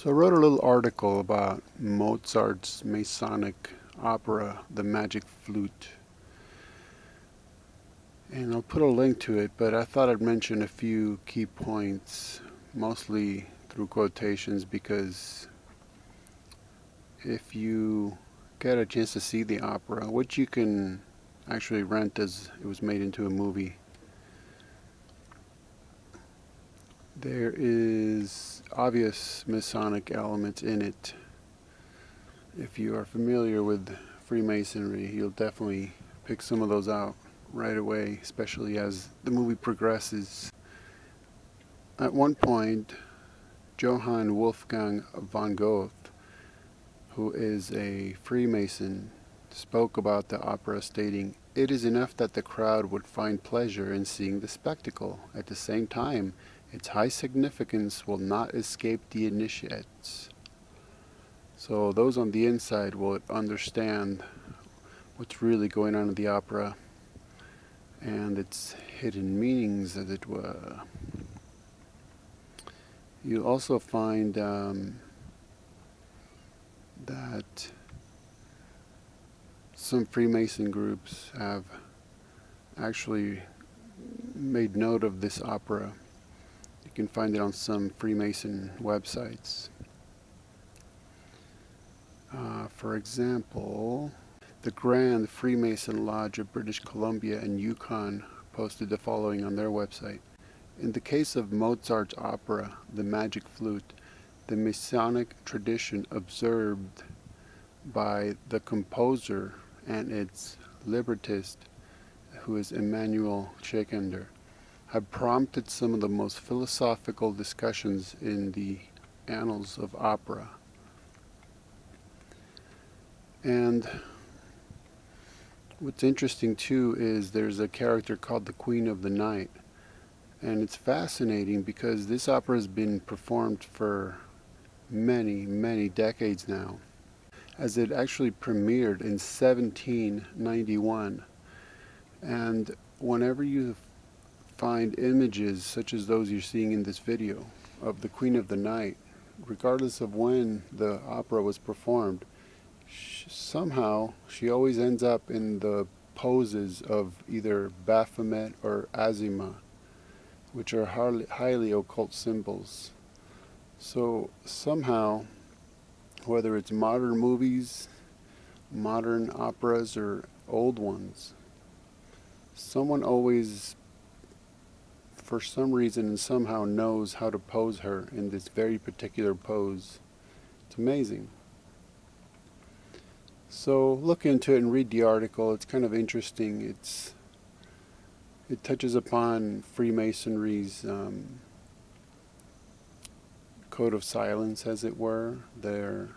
So I wrote a little article about Mozart's Masonic opera, The Magic Flute. And I'll put a link to it, but I thought I'd mention a few key points, mostly through quotations, because if you get a chance to see the opera, which you can actually rent as it was made into a movie, there is obvious Masonic elements in it. If you are familiar with Freemasonry, you'll definitely pick some of those out right away, especially as the movie progresses. At one point, Johann Wolfgang von Goethe, who is a Freemason, spoke about the opera, stating, "It is enough that the crowd would find pleasure in seeing the spectacle. At the same time, its high significance will not escape the initiates." So those on the inside will understand what's really going on in the opera and its hidden meanings, as it were. You'll also find that some Freemason groups have actually made note of this opera. You can find it on some Freemason websites. For example, the Grand Freemason Lodge of British Columbia and Yukon posted the following on their website. In the case of Mozart's opera, The Magic Flute, the Masonic tradition observed by the composer and its librettist, who is Emanuel Schekender, have prompted some of the most philosophical discussions in the annals of opera. And what's interesting too is there's a character called the Queen of the Night. And it's fascinating because this opera has been performed for many, many decades now, as it actually premiered in 1791. And whenever you find images such as those you're seeing in this video of the Queen of the Night, regardless of when the opera was performed, somehow she always ends up in the poses of either Baphomet or Azima, which are highly occult symbols. So somehow, whether it's modern movies, modern operas, or old ones, someone always, for some reason and somehow, knows how to pose her in this very particular pose. It's amazing. So look into it and read the article. It's kind of interesting. It touches upon Freemasonry's code of silence, as it were, their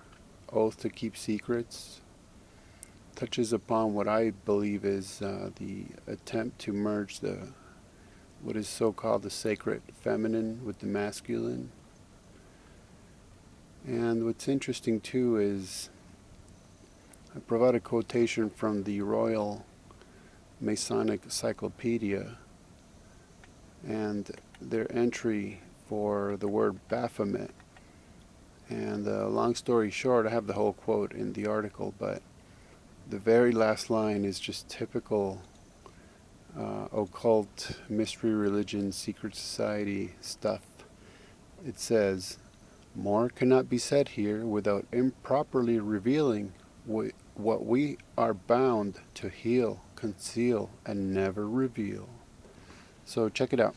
oath to keep secrets. Touches upon what I believe is the attempt to merge what is so-called the sacred feminine with the masculine. And what's interesting too is I provide a quotation from the Royal Masonic Cyclopaedia and their entry for the word Baphomet. And long story short, I have the whole quote in the article, but the very last line is just typical occult, mystery religion, secret society stuff. It says, "More cannot be said here without improperly revealing what we are bound to heal, conceal, and never reveal." So check it out.